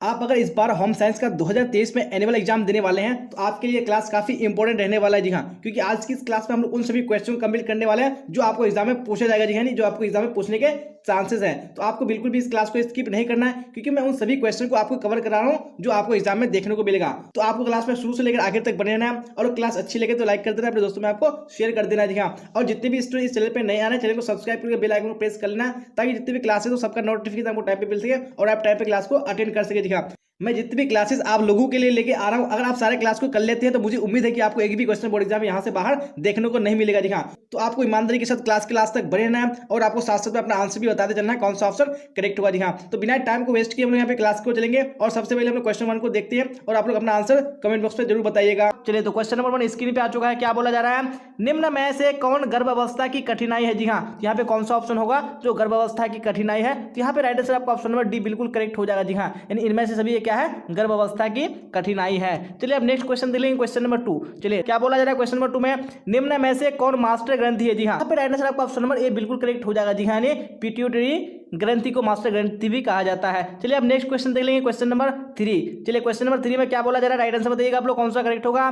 आप अगर इस बार होम साइंस का 2023 में एनुअल एग्जाम देने वाले हैं तो आपके लिए क्लास काफी इंपॉर्टेंट रहने वाला है। जी हाँ, क्योंकि आज की इस क्लास में हम लोग उन सभी क्वेश्चन को कंप्लीट करने वाले हैं जो आपको एग्जाम में पूछा जाएगा। जी हाँ, नहीं जो आपको एग्जाम में पूछने के चांसेस हैं। तो आपको बिल्कुल भी इस क्लास को स्किप नहीं करना है, क्योंकि मैं उन सभी क्वेश्चन को आपको कवर करा रहा हूँ जो आपको एग्जाम में देखने को मिलेगा। तो आपको क्लास में शुरू से लेकर आखिर तक बने रहना है, और क्लास अच्छी लगे तो लाइक कर देना, अपने दोस्तों में आपको शेयर कर देना। जी हाँ, और जितने भी स्टूडेंट इस चैनल पे नए आ रहे हैं, चैनल को सब्सक्राइब करके बेल आइकन को प्रेस कर लेना, ताकि जितने भी क्लासेस हो सबका नोटिफिकेशन आपको टाइम पे मिल सके और आप टाइम पे क्लास को अटेंड कर सके। जी हाँ, मैं जितनी भी क्लासेस आप लोगों के लिए लेके आ रहा हूं, अगर आप सारे क्लास को कर लेते हैं तो मुझे उम्मीद है कि आपको एक भी क्वेश्चन बोर्ड एग्जाम यहां से बाहर देखने को नहीं मिलेगा। जी हाँ, तो आपको ईमानदारी के साथ क्लास तक बने रहना है, और आपको साथ साथ में अपना आंसर भी बताते चलना है कौन सा ऑप्शन करेक्ट हुआ। जी हाँ, तो बिना टाइम को वेस्ट किए हम लोग यहाँ पे क्लास को चलेंगे, और सबसे पहले हम लोग क्वेश्चन 1 को देखते हैं, और आप लोग अपना आंसर कमेंट बॉक्स में जरूर बताइएगा। चलिए, तो क्वेश्चन नंबर 1 स्क्रीन पे आ चुका है। क्या बोला जा रहा है? निम्न में से कौन गर्भावस्था की कठिनाई है? जी हाँ, यहाँ पे कौन सा ऑप्शन होगा जो गर्भावस्था की कठिनाई है? तो यहाँ पे राइट आंसर आपका ऑप्शन नंबर डी बिल्कुल करेक्ट हो जाएगा। जी हाँ, यानी इनमें से सभी ये क्या है? गर्भावस्था की कठिनाई है। चलिए, अब नेक्स्ट क्वेश्चन देख लेंगे, क्वेश्चन नंबर 2। चलिए, क्या बोला जा रहा है क्वेश्चन नंबर 2 में? निम्न में से कौन मास्टर ग्रंथि है? जी हाँ, यहाँ पे राइट आंसर आपका ऑप्शन नंबर ए बिल्कुल करेक्ट हो जाएगा। जी हाँ, पिट्यूटरी ग्रंथि को मास्टर ग्रंथि भी कहा जाता है। चलिए, अब नेक्स्ट क्वेश्चन देख लेंगे, क्वेश्चन नंबर 3। चलिए, क्वेश्चन नंबर 3 में क्या बोला जा रहा है? राइट आंसर बताइएगा आप लोग, कौन सा करेक्ट होगा?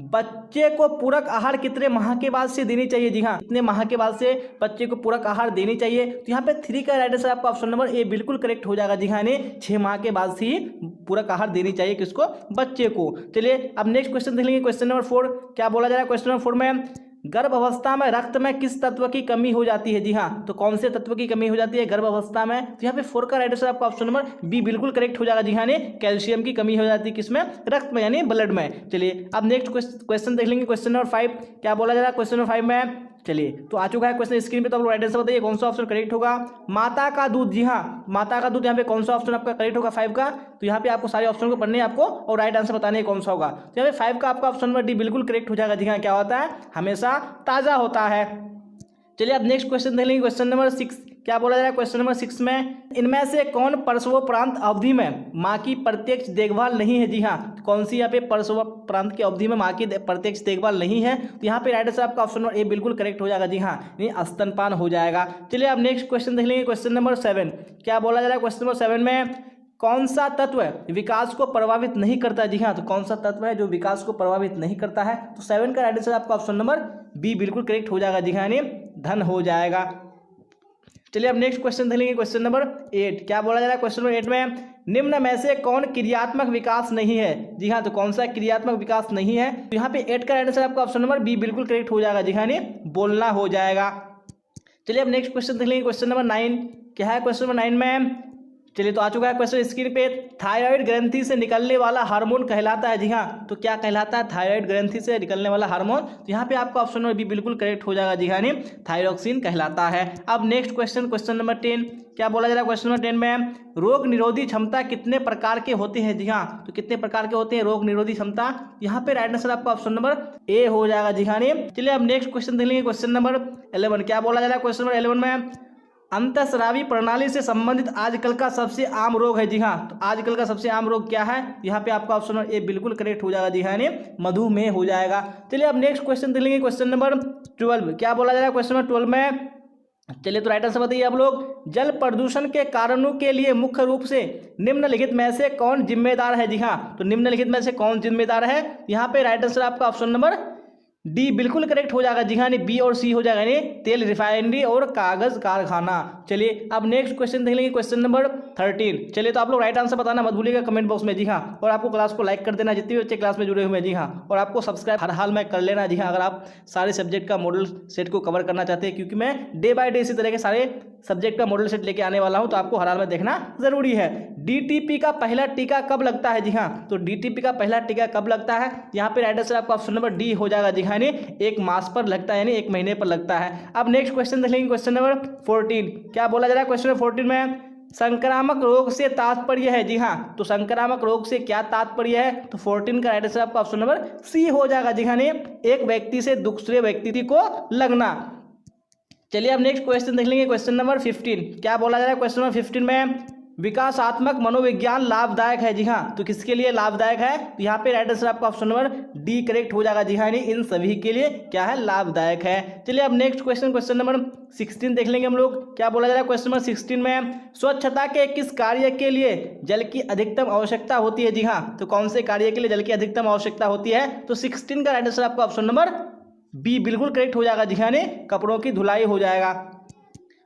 बच्चे को पूरक आहार कितने माह के बाद से देनी चाहिए? जी हाँ, कितने माह के बाद से बच्चे को पूरक आहार देनी चाहिए? तो यहाँ पे 3 का राइट आंसर आपका ऑप्शन नंबर ए बिल्कुल करेक्ट हो जाएगा। जी हाँ, 6 माह के बाद से ही पूरक आहार देनी चाहिए किसको? बच्चे को। चलिए, अब नेक्स्ट क्वेश्चन देख लेंगे, क्वेश्चन नंबर 4। क्या बोला जा रहा है क्वेश्चन नंबर 4 में? गर्भ अवस्था में रक्त में किस तत्व की कमी हो जाती है? जी हाँ, तो कौन से तत्व की कमी हो जाती है गर्भ अवस्था में? तो यहाँ पे 4 का राइट आंसर आपका ऑप्शन नंबर बी बिल्कुल करेक्ट हो जाएगा। जी हाँ, कैल्शियम की कमी हो जाती है किसमें? रक्त में, यानी ब्लड में। चलिए, अब नेक्स्ट क्वेश्चन देख लेंगे, क्वेश्चन नंबर 5। क्या बोला जा रहा है क्वेश्चन नंबर 5 में? चलिए, तो आ चुका है क्वेश्चन स्क्रीन पे, तो आप लोग राइट आंसर बताइए कौन सा ऑप्शन करेक्ट होगा? माता का दूध। जी हाँ, माता का दूध, यहाँ पे कौन सा ऑप्शन आपका करेक्ट होगा 5 का? तो यहाँ पे आपको सारे ऑप्शन को पढ़ने हैं आपको, और राइट आंसर बताने हैं कौन सा होगा। तो यहाँ पे 5 का आपका ऑप्शन नंबर डी बिल्कुल करेक्ट हो जाएगा। जी हाँ, क्या होता है? हमेशा ताजा होता है। चलिए, अब नेक्स्ट क्वेश्चन देख लेंगे, क्वेश्चन नंबर 6। क्या बोला जा रहा है क्वेश्चन नंबर 6 में? इनमें से कौन प्रसवोपरांत अवधि में माँ की प्रत्यक्ष देखभाल नहीं है? जी हाँ, कौन सी यहाँ पे प्रसवोपरांत की अवधि में माँ की प्रत्यक्ष देखभाल नहीं है? तो यहाँ पे राइट आंसर आपका ऑप्शन नंबर ए बिल्कुल करेक्ट हो जाएगा। जी हाँ, स्तनपान हो जाएगा। चलिए, अब नेक्स्ट क्वेश्चन देख लेंगे, क्वेश्चन नंबर 7। क्या बोला जा रहा है क्वेश्चन नंबर 7 में? कौन सा तत्व विकास को प्रभावित नहीं करता? जी हाँ, तो कौन सा तत्व है जो विकास को प्रभावित नहीं करता है? तो 7 का राइट आंसर आपका ऑप्शन नंबर बी बिल्कुल करेक्ट हो जाएगा। जी हाँ, धन हो जाएगा। चलिए, अब नेक्स्ट क्वेश्चन देख लेंगे, क्वेश्चन नंबर 8। क्या बोला जा रहा है क्वेश्चन नंबर 8 में? निम्न में से कौन क्रियात्मक विकास नहीं है? जी हाँ, तो कौन सा क्रियात्मक विकास नहीं है? तो यहाँ पे 8 का राइट आंसर आपका ऑप्शन नंबर बी बिल्कुल करेक्ट हो जाएगा। जी हाँ, बोलना हो जाएगा। चलिए, अब नेक्स्ट क्वेश्चन देख लेंगे, क्वेश्चन नंबर 9। क्या है क्वेश्चन नंबर 9 में? चलिए, तो आ चुका है क्वेश्चन स्क्रीन पे। थायराइड ग्रंथि से निकलने वाला हार्मोन कहलाता है? जी हाँ, तो क्या कहलाता है? थायराइड ग्रंथि से निकलने वाला हार्मोन। तो यहाँ पे आपका ऑप्शन नंबर बी बिल्कुल करेक्ट हो जाएगा। जी हाँ, थायरोक्सिन कहलाता है। अब नेक्स्ट क्वेश्चन, क्वेश्चन नंबर 10। क्या बोला जा रहा है क्वेश्चन नंबर 10 में? रोग निरोधी क्षमता कितने प्रकार के होते हैं? जी हाँ, तो कितने प्रकार के होते हैं रोग निरोधी क्षमता? यहाँ पे राइट आंसर आपका ऑप्शन नंबर ए हो जाएगा। जी हाँ, चलिए, अब नेक्स्ट क्वेश्चन देख लेंगे, क्वेश्चन नंबर 11। क्या बोला जा रहा है क्वेश्चन नंबर 11 में? अंतःस्रावी प्रणाली से संबंधित आजकल का सबसे आम रोग है? जी हाँ, तो आजकल का सबसे आम रोग क्या है? यहाँ पे आपका ऑप्शन नंबर ए बिल्कुल करेक्ट हो जाएगा। जी हाँ, मधुमेह हो जाएगा। चलिए, अब नेक्स्ट क्वेश्चन देख लेंगे, क्वेश्चन नंबर 12। क्या बोला जा रहा है क्वेश्चन नंबर 12 में? चलिए, तो राइट आंसर बताइए आप लोग। जल प्रदूषण के कारणों के लिए मुख्य रूप से निम्नलिखित में से कौन जिम्मेदार है? जी हाँ, तो निम्नलिखित में से कौन जिम्मेदार है? यहाँ पे राइट आंसर आपका ऑप्शन नंबर डी बिल्कुल करेक्ट हो जाएगा। जी हाँ, बी और सी हो जाएगा, तेल रिफाइनरी और कागज कारखाना। चलिए, अब नेक्स्ट क्वेश्चन देख लेंगे, क्वेश्चन नंबर 13। चलिए, तो आप लोग राइट आंसर बताना मत भूलिएगा कमेंट बॉक्स में। जी हाँ, और आपको क्लास को लाइक कर देना जितने भी बच्चे क्लास में जुड़े हुए हैं। जी हाँ, और आपको सब्सक्राइब हर हाल में कर लेना। जी हाँ, अगर आप सारे सब्जेक्ट का मॉडल सेट को कवर करना चाहते हैं, क्योंकि मैं डे बाय डे इसी तरह के सारे सब्जेक्ट का मॉडल सेट लेके आने वाला हूं, तो आपको हर हाल में देखना जरूरी है। डीटीपी का पहला टीका कब लगता है? जी हाँ, तो डीटीपी का पहला टीका कब लगता है? यहाँ पे राइट आंसर आपका ऑप्शन नंबर डी हो जाएगा। जी हाँ, 1 मास पर लगता है, यानी 1 महीने पर लगता है। अब नेक्स्ट क्वेश्चन देख लेंगे, क्वेश्चन नंबर 14। क्या बोला जा रहा है क्वेश्चन नंबर 14 में? संक्रामक रोग से तात्पर्य है? जी हाँ, तो संक्रामक रोग से क्या तात्पर्य है? तो 14 का राइट आंसर आपका ऑप्शन नंबर सी हो जाएगा। जी हाँ, एक व्यक्ति से दूसरे व्यक्ति को लगना। चलिए, अब नेक्स्ट क्वेश्चन देख लेंगे, क्वेश्चन नंबर 15। क्या बोला जा रहा है क्वेश्चन नंबर 15 में? विकासात्मक मनोविज्ञान लाभदायक है। जी हाँ, तो किसके लिए लाभदायक है? तो यहाँ पे राइट आंसर आपका ऑप्शन नंबर डी करेक्ट हो जाएगा। जी हाँ, इन सभी के लिए क्या है? लाभदायक है। चलिए अब नेक्स्ट क्वेश्चन नंबर 16 देख लेंगे हम लोग। क्या बोला जा रहा है क्वेश्चन नंबर 16 में? स्वच्छता के किस कार्य के लिए जल की अधिकतम आवश्यकता होती है? जी हाँ, तो कौन से कार्य के लिए जल की अधिकतम आवश्यकता होती है? तो 16 का राइट आंसर आपका ऑप्शन नंबर बी बिल्कुल करेक्ट हो जाएगा। जी हाँ, कपड़ों की धुलाई हो जाएगा।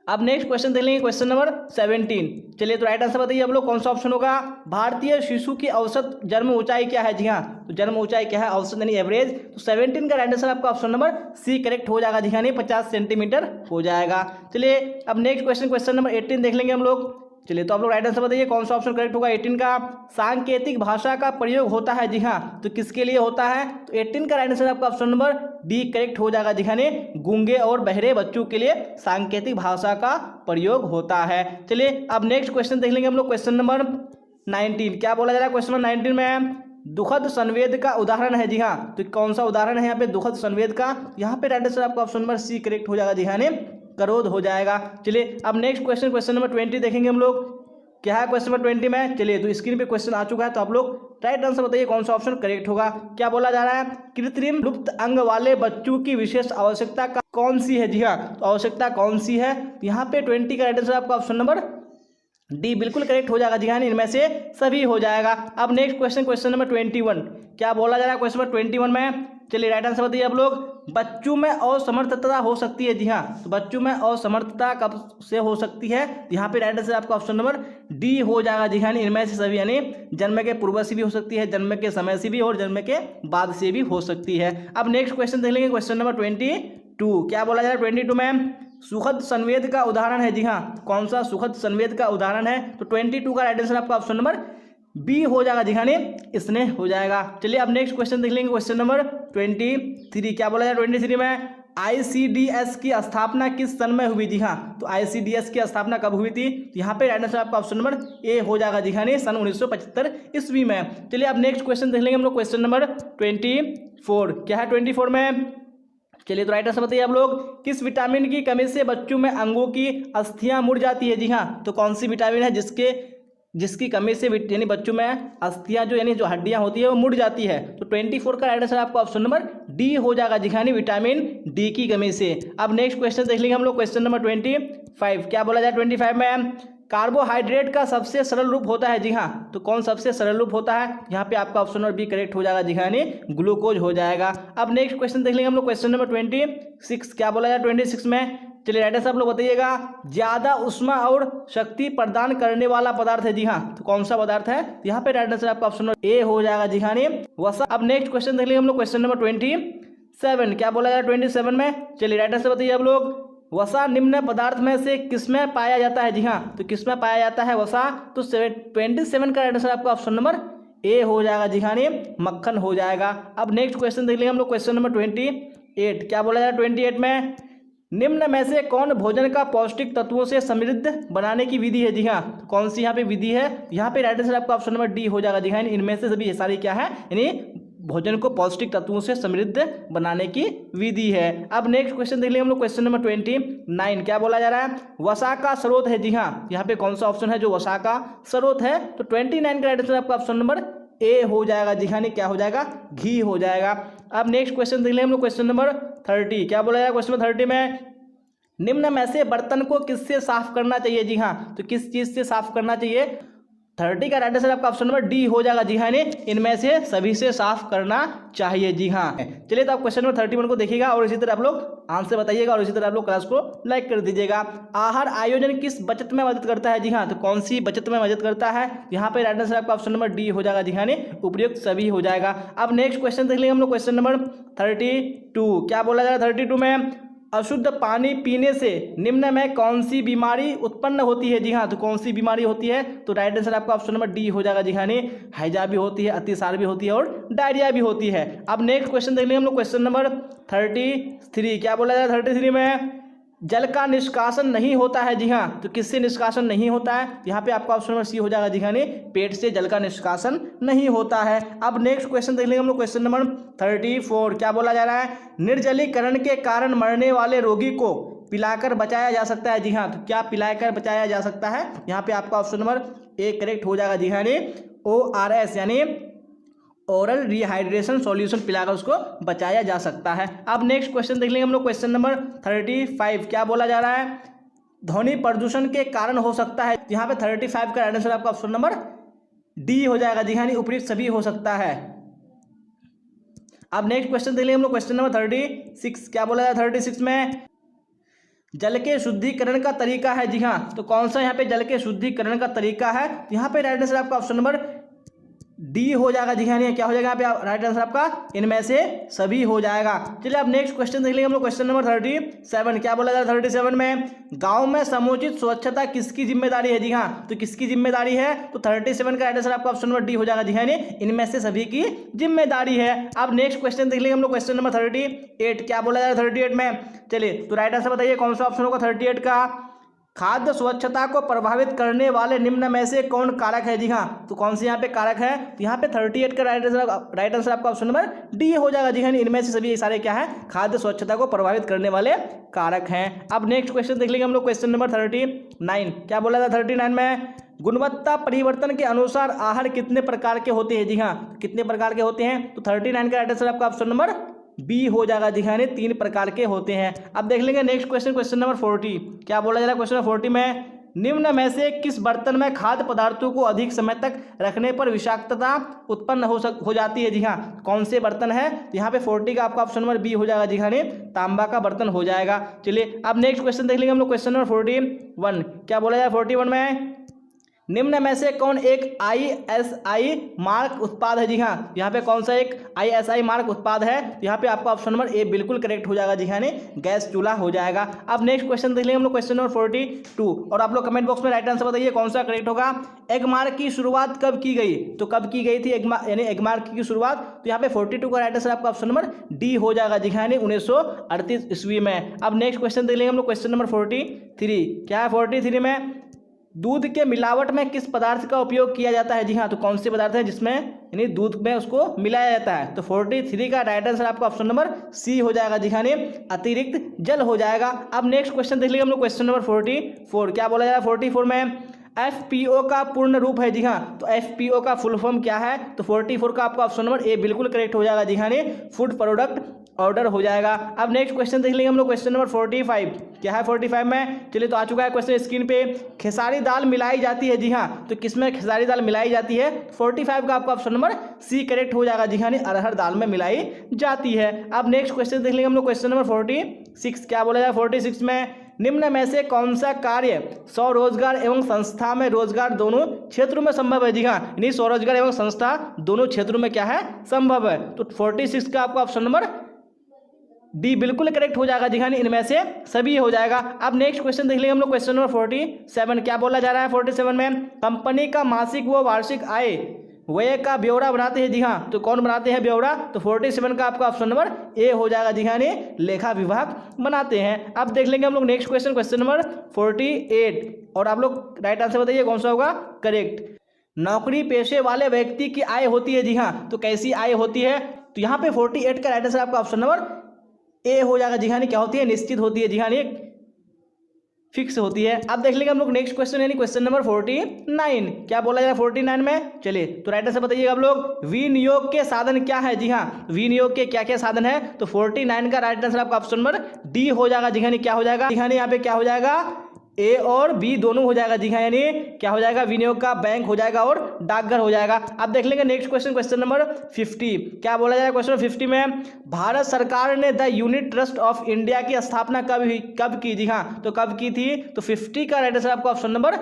अब नेक्स्ट क्वेश्चन देख लेंगे, क्वेश्चन नंबर 17। चलिए तो राइट आंसर बताइए आप लोग, कौन सा ऑप्शन होगा? भारतीय शिशु की औसत जन्म ऊंचाई क्या है? जी हाँ, तो जन्म ऊंचाई क्या है? औसत यानी एवरेज। तो 17 का राइट आंसर आपका ऑप्शन नंबर सी करेक्ट हो जाएगा। जी हाँ, 50 सेंटीमीटर हो जाएगा। चलिए अब नेक्स्ट क्वेश्चन नंबर 18 देख लेंगे हम लोग। चलिए तो आप लोग राइट आंसर बताइए, कौन सा ऑप्शन करेक्ट होगा 18 का? सांकेतिक भाषा का प्रयोग होता है। जी हाँ, तो किसके लिए होता है? तो 18 का राइट आंसर आपका ऑप्शन नंबर डी करेक्ट हो जाएगा। जी हाँ, गूंगे और बहरे बच्चों के लिए सांकेतिक भाषा का प्रयोग होता है। चलिए अब नेक्स्ट क्वेश्चन देख लेंगे हम लोग, क्वेश्चन नंबर 19। क्या बोला जा रहा है क्वेश्चन नंबर 19 में? दुखद संवेद का उदाहरण है। जी हाँ, तो कौन सा उदाहरण है यहाँ पे दुखद संवेद का? यहाँ पे राइट आंसर आपका ऑप्शन नंबर सी करेक्ट हो जाएगा। जी हाँ, क्रोध हो जाएगा। चलिए अब नेक्स्ट क्वेश्चन नंबर 20 देखेंगे हम लोग। क्या है क्वेश्चन नंबर 20 में? चलिए तो स्क्रीन पे क्वेश्चन आ चुका है, तो आप लोग राइट आंसर बताइए कौन सा ऑप्शन करेक्ट होगा। क्या बोला जा रहा है? कृत्रिम लुप्त अंग वाले बच्चों की विशेष आवश्यकता कौन सी है? जी हाँ, तो आवश्यकता कौन सी है? यहाँ पे 20 का राइट आंसर आपका ऑप्शन नंबर डी बिल्कुल करेक्ट हो जाएगा। जी हाँ, इनमें से सभी हो जाएगा। अब नेक्स्ट क्वेश्चन नंबर 21। क्या बोला जा रहा है क्वेश्चन नंबर 21 में? चलिए राइट आंसर बताइए आप लोग। बच्चों में असमर्थता हो सकती है। जी हाँ, तो बच्चों में असमर्थता कब से हो सकती है? यहाँ पे राइट आंसर आपका ऑप्शन नंबर डी हो जाएगा। जी हाँ, इनमें से सभी यानी जन्म के पूर्व से भी हो सकती है, जन्म के समय से भी और जन्म के बाद से भी हो सकती है। अब नेक्स्ट क्वेश्चन देख लेंगे, क्वेश्चन नंबर 22। क्या बोला जा रहा है 22 में? सुखद संवेद का उदाहरण है। जी हाँ, कौन सा सुखद संवेद का उदाहरण है? तो 22 का राइट आंसर आपका ऑप्शन नंबर बी हो जाएगा। जी हाँ, इसने हो जाएगा। चलिए अब नेक्स्ट क्वेश्चन देख लेंगे, क्वेश्चन नंबर 23। क्या बोला जाए 23 में? ICDS की स्थापना किस सन में हुई? जी हाँ, तो ICDS की स्थापना कब हुई थी? यहाँ पे राइट आंसर आपका ऑप्शन नंबर ए हो जाएगा। जी हाँ, सन 1975 ईस्वी में। चलिए अब नेक्स्ट क्वेश्चन देख लेंगे हम लोग, क्वेश्चन नंबर 24। क्या है 24 में? चलिए तो राइट आंसर बताइए आप लोग। किस विटामिन की कमी से बच्चों में अंगों की अस्थियां मुड़ जाती है? जी हाँ, तो कौन सी विटामिन है जिसकी कमी से यानी बच्चों में अस्थियां जो यानी जो हड्डियां होती है वो मुड़ जाती है? तो 24 का राइट आंसर आपका ऑप्शन नंबर डी हो जाएगा। जी हाँ, विटामिन डी की कमी से। अब नेक्स्ट क्वेश्चन देख लेंगे हम लोग, क्वेश्चन नंबर 25। क्या बोला जाए 25 में? कार्बोहाइड्रेट का सबसे सरल रूप होता है। जी हाँ, तो कौन सबसे सरल रूप होता है? यहाँ पे आपका ऑप्शन नंबर बी करेक्ट हो जाएगा। जी हाँ, ग्लूकोज हो जाएगा। अब नेक्स्ट क्वेश्चन देख लेंगे हम लोग, क्वेश्चन नंबर 26। क्या बोला जाए 26 में? चलिए राइट आंसर आप लोग बताइएगा। ज्यादा उष्मा और शक्ति प्रदान करने वाला पदार्थ है। जी हाँ, तो कौन सा पदार्थ है? यहाँ पे राइट आंसर आपका ऑप्शन नंबर ए हो जाएगा। जी हाँ, वसा। अब नेक्स्ट क्वेश्चन देख लेंगे हम लोग, क्वेश्चन नंबर 27। क्या बोला जाए 27 में? चलिए राइट आंसर बताइए आप लोग। वसा निम्न पदार्थ में से किसमें पाया जाता है? जी हाँ, तो किसमें पाया जाता है वसा? तो 27 का राइट आंसर आपका ऑप्शन नंबर ए हो जाएगा। जी हाँ, मक्खन हो जाएगा। अब नेक्स्ट क्वेश्चन देख लेंगे हम लोग, क्वेश्चन नंबर 28। क्या बोला जाए 28 में? निम्न में से कौन भोजन का पौष्टिक तत्वों से समृद्ध बनाने की विधि है? जी हाँ, तो कौन सी यहाँ पे विधि है? यहाँ पे राइट आंसर आपका ऑप्शन नंबर डी हो जाएगा। जी हाँ, इनमें से सभी सारी क्या है? यानी भोजन को पौष्टिक तत्वों से समृद्ध बनाने की विधि है। अब नेक्स्ट क्वेश्चन देख लेंगे हम लोग, क्वेश्चन नंबर 29। क्या बोला जा रहा है? वसा का स्रोत है। जी हाँ, यहाँ पे कौन सा ऑप्शन है जो वसा का स्रोत है? तो 29 का राइट आंसर आपका ऑप्शन नंबर ए हो जाएगा। जी हाँ, क्या हो जाएगा? घी हो जाएगा। अब नेक्स्ट क्वेश्चन देख लेंगे हम लोग, क्वेश्चन नंबर 30। क्या बोला जाएगा क्वेश्चन नंबर 30 में? निम्न में से बर्तन को किससे साफ करना चाहिए? जी हाँ, तो किस चीज से साफ करना चाहिए? 30 का राइट आंसर आपका ऑप्शन नंबर डी हो जाएगा। जी हाँ, इनमें से सभी से साफ करना चाहिए। जी हाँ, चलिए तो आप क्वेश्चन नंबर 31 को देखिएगा और इसी तरह आप लोग आंसर बताइएगा और इसी तरह आप लोग क्लास को लाइक कर दीजिएगा। आहार आयोजन किस बचत में मदद करता है? जी हाँ, तो कौन सी बचत में मदद करता है? यहाँ पे राइट आंसर आपका ऑप्शन नंबर डी हो जाएगा। जी हाँ, उपयुक्त सभी हो जाएगा। अब नेक्स्ट क्वेश्चन देख लेंगे हम लोग, क्वेश्चन नंबर 32। क्या बोला जा रहा है 32 में? अशुद्ध पानी पीने से निम्न में कौन सी बीमारी उत्पन्न होती है? जी हाँ, तो कौन सी बीमारी होती है? तो राइट आंसर आपका ऑप्शन नंबर डी हो जाएगा। जी हाँ, हैजा भी होती है, अतिसार भी होती है और डायरिया भी होती है। अब नेक्स्ट क्वेश्चन देख लेंगे हम लोग, क्वेश्चन नंबर 33। क्या बोला जाए 33 में? जल का निष्कासन नहीं होता है। जी हाँ, तो किससे निष्कासन नहीं होता है? यहाँ पे आपका ऑप्शन नंबर सी हो जाएगा। जी हाँ, पेट से जल का निष्कासन नहीं होता है। अब नेक्स्ट क्वेश्चन देख लेंगे हम लोग, क्वेश्चन नंबर 34। क्या बोला जा रहा है? निर्जलीकरण के कारण मरने वाले रोगी को पिलाकर बचाया जा सकता है? जी हाँ, तो क्या पिलाकर बचाया जा सकता है? यहाँ पे आपका ऑप्शन नंबर ए करेक्ट हो जाएगा। जी हाँ, यानी ORS यानी ओरल रिहाइड्रेशन सॉल्यूशन पिलाकर उसको बचाया जा सकता है। अब नेक्स्ट क्वेश्चन देख लेंगे हम लोग, क्वेश्चन नंबर 35। क्या बोला जा रहा है? ध्वनि प्रदूषण के कारण हो सकता है। यहाँ पे 35 का राइट आंसर आपका ऑप्शन नंबर डी हो जाएगा। जी हाँ, उपयुक्त सभी हो सकता है। अब नेक्स्ट क्वेश्चन देख लेंगे हम लोग, क्वेश्चन नंबर 36। क्या बोला जाए 36 में? जल के शुद्धिकरण का तरीका है। जी हाँ, तो कौन सा यहाँ पे जल के शुद्धिकरण का तरीका है? यहाँ पे राइट आंसर आपका ऑप्शन नंबर डी हो जाएगा। जी हाँ, क्या हो जाएगा यहाँ पे राइट आंसर आपका? इनमें से सभी हो जाएगा। चलिए अब नेक्स्ट क्वेश्चन देख लेंगे हम लोग, क्वेश्चन नंबर 37। क्या बोला जाए 37 में? गांव में समुचित स्वच्छता किसकी जिम्मेदारी है? जी हाँ, तो किसकी जिम्मेदारी है? तो 37 का राइट आंसर आपका ऑप्शन नंबर डी हो जाएगा। जी हाँ, इनमें से सभी की जिम्मेदारी है। अब नेक्स्ट क्वेश्चन देख लेंगे हम लोग, क्वेश्चन नंबर 38। क्या बोला जाए 38 में? चलिए तो राइट आंसर बताइए कौन सा ऑप्शन होगा 38 का? खाद्य स्वच्छता को प्रभावित करने वाले निम्न में से कौन कारक है? जी हाँ, तो कौन से यहाँ पे कारक है? तो यहाँ पे 38 का राइट आंसर आपका ऑप्शन नंबर डी हो जाएगा। जी हाँ, इनमें से सभी सारे क्या है? खाद्य स्वच्छता को प्रभावित करने वाले कारक हैं। अब नेक्स्ट क्वेश्चन देख लेंगे हम लोग, क्वेश्चन नंबर 39। क्या बोला था 39 में? गुणवत्ता परिवर्तन के अनुसार आहार कितने प्रकार के होते हैं? जी हाँ, कितने प्रकार के होते हैं? तो 39 का राइट आंसर आपका ऑप्शन नंबर बी हो जाएगा। जी हाँ, 3 प्रकार के होते हैं। अब देख लेंगे नेक्स्ट क्वेश्चन, क्वेश्चन नंबर 40। क्या बोला जा रहा है क्वेश्चन नंबर 40 में? निम्न में से किस बर्तन में खाद्य पदार्थों को अधिक समय तक रखने पर विषाक्तता उत्पन्न हो जाती है? जी हाँ, कौन से बर्तन है? तो यहाँ पे 40 का आपका ऑप्शन नंबर बी हो जाएगा। जी हाँ, तांबा का बर्तन हो जाएगा। चलिए अब नेक्स्ट क्वेश्चन देख लेंगे हम लोग, क्वेश्चन नंबर 41। क्या बोला जाए 41 में? निम्न में से कौन एक ISI मार्क उत्पाद है? जी हाँ, यहाँ पे कौन सा एक ISI मार्क उत्पाद है? यहाँ पे आपका ऑप्शन नंबर ए बिल्कुल करेक्ट हो जाएगा। जी हाँ, गैस चूल्हा हो जाएगा। अब नेक्स्ट क्वेश्चन देख लेंगे हम लोग, क्वेश्चन नंबर 42। और आप लोग कमेंट बॉक्स में राइट आंसर बताइए कौन सा करेक्ट होगा। एग मार्क की शुरुआत कब की गई? तो कब की गई थी एग मार्क की शुरुआत? तो यहाँ पे 42 का राइट आंसर आपका ऑप्शन नंबर डी हो जाएगा। जी हाँ, 1938 ईस्वी में। अब नेक्स्ट क्वेश्चन देख लेंगे हम लोग, क्वेश्चन नंबर 43। क्या है 43 में? दूध के मिलावट में किस पदार्थ का उपयोग किया जाता है? जी हाँ, तो कौन से पदार्थ है जिसमें यानी दूध में उसको मिलाया जाता है? तो 43 का राइट आंसर आपका ऑप्शन नंबर सी हो जाएगा। जी हाँ, अतिरिक्त जल हो जाएगा। अब नेक्स्ट क्वेश्चन देख लीजिए हम लोग, क्वेश्चन नंबर 44। क्या बोला जा रहा है 44 में? FPO का पूर्ण रूप है। जी हाँ, तो FPO का फुल फॉर्म क्या है? तो 44 का आपका ऑप्शन नंबर ए बिल्कुल करेक्ट हो जाएगा। जी हाँ, फूड प्रोडक्ट ऑर्डर हो जाएगा। अब नेक्स्ट क्वेश्चन देख लेंगे हम लोग, क्वेश्चन नंबर 45। क्या है 45 में? चलिए तो आ चुका है क्वेश्चन स्क्रीन पे। खेसारी दाल मिलाई जाती है। जी हाँ, तो किसमें खेसारी दाल मिलाई जाती है? 45 का आपका ऑप्शन नंबर सी करेक्ट हो जाएगा। जी हाँ, अरहर दाल में मिलाई जाती है। अब नेक्स्ट क्वेश्चन देख लेंगे हम लोग, क्वेश्चन नंबर 46। क्या बोला जाए 46 में? निम्न में से कौन सा कार्य स्वरोजगार एवं संस्था में रोजगार दोनों क्षेत्रों में संभव है? जी हाँ, यानी स्वरोजगार एवं संस्था दोनों क्षेत्रों में क्या है? संभव है। तो 46 का आपका ऑप्शन नंबर डी बिल्कुल करेक्ट हो जाएगा। जी हाँ, इनमें से सभी हो जाएगा। अब नेक्स्ट क्वेश्चन देख लेंगे हम लोग, क्वेश्चन नंबर 47। क्या बोला जा रहा है 47 में? कंपनी का मासिक व वार्षिक आय व्यय का ब्यौरा बनाते हैं। जी हाँ, तो कौन बनाते हैं ब्यौरा? तो 47 का आपका ऑप्शन नंबर ए हो जाएगा। जी हाँ, लेखा विभाग बनाते हैं। अब देख लेंगे हम लोग नेक्स्ट क्वेश्चन, क्वेश्चन नंबर 48। और आप लोग राइट आंसर बताइए कौन सा होगा करेक्ट। नौकरी पेशे वाले व्यक्ति की आय होती है। जी हाँ, तो कैसी आय होती है? तो यहाँ पे 48 का राइट आंसर आपका ऑप्शन नंबर ए हो जाएगा। जी हाँ, क्या होती है? निश्चित होती है। जी हाँ, फिक्स होती है। अब देख लेंगे हम लोग नेक्स्ट क्वेश्चन, यानी क्वेश्चन नंबर 49। क्या बोला जाए 49 में? चलिए तो राइट आंसर बताइएगा आप लोग। विनियोग के साधन क्या है? जी हाँ, विनियोग के क्या क्या साधन है? तो 49 का राइट आंसर आपका ऑप्शन नंबर डी हो जाएगा। जी हाँ, क्या हो जाएगा? जी हाँ, यहाँ पे क्या हो जाएगा? ए और बी दोनों हो जाएगा। जी हाँ, यानी क्या हो जाएगा? विनियोग का बैंक हो जाएगा और डाकघर हो जाएगा। अब देख लेंगे नेक्स्ट क्वेश्चन, क्वेश्चन नंबर 50। क्या बोला जाएगा क्वेश्चन 50 में? भारत सरकार ने the unit trust of India की स्थापना कब की? जी हाँ, तो कब की थी? तो 50 का राइट आंसर आपका ऑप्शन नंबर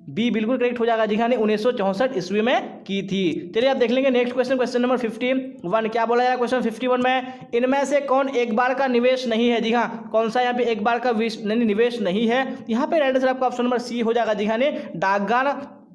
बी बिल्कुल करेक्ट हो जाएगा। जी हाँ, 1964 ईस्वी में की थी। चलिए आप देख लेंगे नेक्स्ट क्वेश्चन, क्वेश्चन नंबर 51। क्या बोला जाएगा क्वेश्चन 51 में? इनमें से कौन एक बार का निवेश नहीं है? जी हाँ, कौन सा यहाँ पे एक बार का निवेश नहीं है? यहाँ पे राइट आंसर आपका ऑप्शन नंबर सी हो जाएगा। जी हाँ,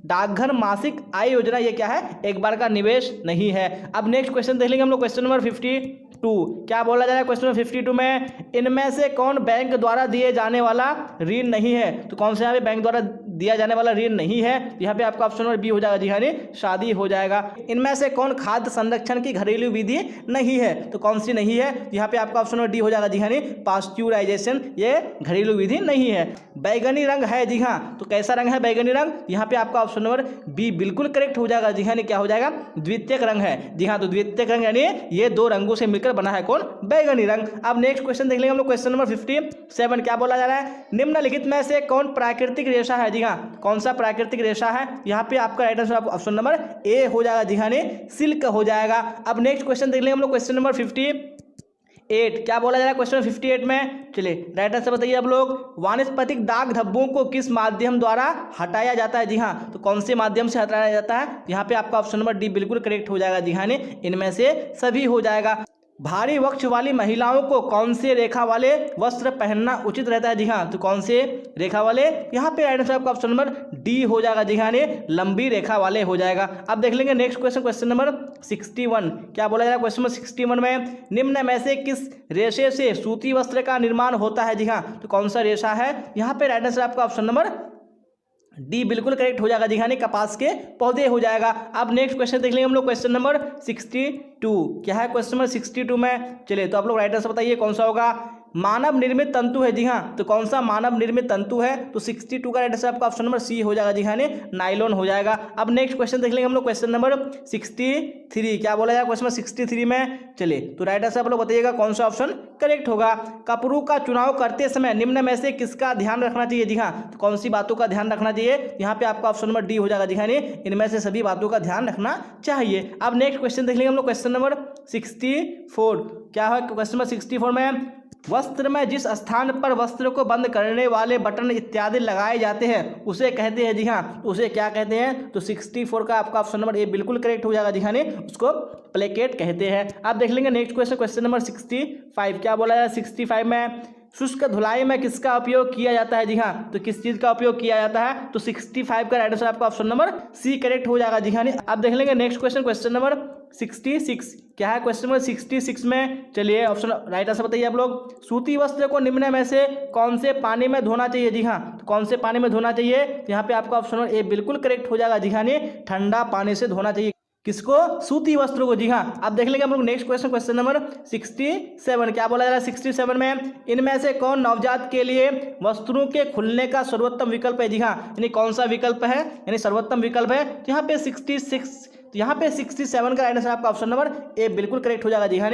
डाकघर मासिक आय योजना, ये क्या है? एक बार का निवेश नहीं है। अब नेक्स्ट क्वेश्चन देख लेंगे हम लोग, क्वेश्चन नंबर 52। क्या बोला जा रहा है क्वेश्चन नंबर 52 में? इनमें से कौन बैंक द्वारा दिए जाने वाला ऋण नहीं है? तो कौन सा यहाँ पे बैंक द्वारा दिया जाने वाला ऋण नहीं है। यहाँ पे आपका ऑप्शन नंबर बी हो जाएगा जी हाँ, शादी हो जाएगा। इनमें से कौन खाद्य संरक्षण की घरेलू विधि नहीं है, तो कौन सी नहीं है, यहाँ पे आपका ऑप्शन नंबर डी हो जाएगा जी हाँ, पास्चुराइजेशन, ये घरेलू विधि नहीं है। बैगनी रंग है जी हाँ, तो कैसा रंग है बैगनी रंग, यहाँ पे आपका ऑप्शन नंबर बी बिल्कुल करेक्ट हो जाएगा जी हाँ, क्या हो जाएगा, द्वितीयक रंग है जी हाँ। तो द्वितीयक रंग यानी ये दो रंगों से मिलकर बना है कौन, बैगनी रंग। अब नेक्स्ट क्वेश्चन देख लेंगे हम लोग, क्वेश्चन नंबर 57 क्या बोला जा रहा है, निम्नलिखित में से कौन प्राकृतिक रेशा है जी हाँ, कौन सा प्राकृतिक रेशा है, यहाँ पे आपका right answer option number A हो जाएगा जी हाँ, सिल्क हो जाएगा। अब नेक्स्ट क्वेश्चन देख लेंगे हम लोग, क्वेश्चन नंबर 58 क्या बोला जा रहा है क्वेश्चन 58 में, चलिए राइट आंसर बताइए आप लोग। वानस्पतिक दाग धब्बों को किस माध्यम द्वारा हटाया जाता है, जी हाँ, तो कौन से माध्यम से हटाया जाता है, यहाँ पे आपका ऑप्शन नंबर डी बिल्कुल करेक्ट हो जाएगा जी हाँ, इनमें से सभी हो जाएगा। भारी वक्ष वाली महिलाओं को कौन से रेखा वाले वस्त्र पहनना उचित रहता है, जी हाँ, तो कौन से रेखा वाले, यहाँ पे राइट आंसर आपका ऑप्शन नंबर डी हो जाएगा जी हाँ, लंबी रेखा वाले हो जाएगा। अब देख लेंगे नेक्स्ट क्वेश्चन, क्वेश्चन नंबर 61 क्या बोला जाएगा, क्वेश्चन नंबर 61 में निम्न में से किस रेशे से सूती वस्त्र का निर्माण होता है, जी हाँ, तो कौन सा रेशा है, यहाँ पे राइट आंसर आपका ऑप्शन नंबर डी बिल्कुल करेक्ट हो जाएगा जी हाँ, कपास के पौधे हो जाएगा। अब नेक्स्ट क्वेश्चन देख लेंगे हम लोग, क्वेश्चन नंबर 62 क्या है क्वेश्चन नंबर 62 में, चलिए तो आप लोग राइट आंसर बताइए कौन सा होगा, मानव निर्मित तंतु है जी हाँ, तो कौन सा मानव निर्मित तंतु है, तो 62 का राइट आंसर आपका ऑप्शन नंबर सी हो जाएगा जी हाँ, नाइलॉन हो जाएगा। अब नेक्स्ट क्वेश्चन देख लेंगे हम लोग, क्वेश्चन नंबर 63 क्या बोला जाएगा क्वेश्चन नंबर 63 में, चलिए तो राइट आंसर आप लोग बताइएगा कौन सा ऑप्शन करेक्ट होगा। कपरू का चुनाव करते समय निम्न में से किसका ध्यान रखना चाहिए, जी हाँ, तो कौन सी बातों का ध्यान रखना चाहिए, यहाँ पे आपका ऑप्शन नंबर डी हो जाएगा जी हाँ, इनमें से सभी बातों का ध्यान रखना चाहिए। अब नेक्स्ट क्वेश्चन देख लेंगे हम लोग, क्वेश्चन नंबर 64 क्या है क्वेश्चन नंबर 64 में, वस्त्र में जिस स्थान पर वस्त्र को बंद करने वाले बटन इत्यादि लगाए जाते हैं उसे कहते हैं, जी हाँ, तो उसे क्या कहते हैं, तो 64 का आपका ऑप्शन नंबर ए बिल्कुल करेक्ट हो जाएगा जी हाँ, उसको प्लेकेट कहते हैं। आप देख लेंगे नेक्स्ट क्वेश्चन, क्वेश्चन नंबर 65 क्या बोला है 65 में, शुष्क धुलाई में किसका उपयोग किया जाता है, जी हाँ, तो किस चीज़ का उपयोग किया जाता है, तो 65 का राइट आंसर आपका ऑप्शन नंबर सी करेक्ट हो जाएगा जी हाँ। अब देख लेंगे नेक्स्ट क्वेश्चन, क्वेश्चन नंबर 66 क्या है क्वेश्चन नंबर 66 में, चलिए ऑप्शन राइट आंसर बताइए आप लोग। सूती वस्त्र को निम्न में से कौन से पानी में धोना चाहिए, जी हाँ, तो कौन से पानी में धोना चाहिए, यहाँ पे आपका ऑप्शन नंबर ए बिल्कुल करेक्ट हो जाएगा जी हाँ, ठंडा पानी से धोना चाहिए किसको, सूती वस्त्रों को, जी हाँ। अब देख लेंगे हम लोग नेक्स्ट क्वेश्चन, क्वेश्चन नंबर 67 क्या बोला जा रहा है 67 में, इनमें से कौन नवजात के लिए वस्त्रों के खुलने का सर्वोत्तम विकल्प है, जी हाँ, यानी कौन सा विकल्प है, यानी सर्वोत्तम विकल्प है, यहाँ पे 66 यहाँ पे 67 का राइट आंसर आपका ऑप्शन नंबर ए बिल्कुल करेक्ट हो जाएगा जी हाँ,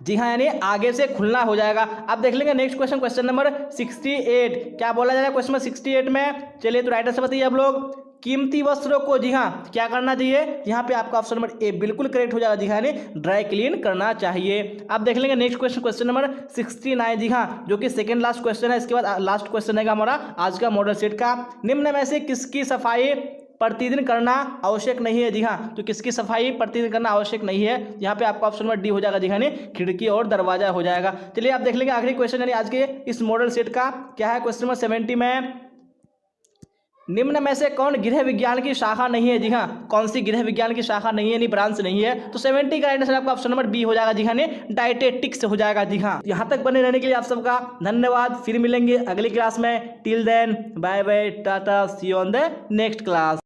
जी हाँ, यानी आगे से खुलना हो जाएगा। अब देख लेंगे नेक्स्ट क्वेश्चन, क्वेश्चन नंबर 68 क्या बोला जा रहा है क्वेश्चन नंबर 68 में, चलिए तो राइट आंसर बताइए आप लोग। कीमती वस्त्रों को, जी हाँ, क्या करना चाहिए, यहाँ पे आपका ऑप्शन नंबर ए बिल्कुल करेक्ट हो जाएगा जी हाँ, ड्राई क्लीन करना चाहिए। अब देख लेंगे नेक्स्ट क्वेश्चन, क्वेश्चन नंबर 69 जी हाँ, जो कि सेकंड लास्ट क्वेश्चन है, इसके बाद लास्ट क्वेश्चन है हमारा आज का मॉडल सेट का। निम्न में से किसकी सफाई प्रतिदिन करना आवश्यक नहीं है, जी हाँ, तो किसकी सफाई प्रतिदिन करना आवश्यक नहीं है, यहाँ पे आपका ऑप्शन नंबर डी हो जाएगा जी हाँ, खिड़की और दरवाजा हो जाएगा। चलिए आप देख लेंगे आखिरी क्वेश्चन यानी आज के इस मॉडल सेट का क्या है, क्वेश्चन नंबर 70 में, निम्न में से कौन गृह विज्ञान की शाखा नहीं है, जी हाँ, कौन सी गृह विज्ञान की शाखा नहीं है, यानी ब्रांच नहीं है, तो 70 का राइट आंसर आपका ऑप्शन नंबर बी हो जाएगा जी हाँ, डाइटेटिक्स हो जाएगा जी हाँ। यहाँ तक बने रहने के लिए आप सबका धन्यवाद, फिर मिलेंगे अगली क्लास में, till then bye bye tata, see you on the next class.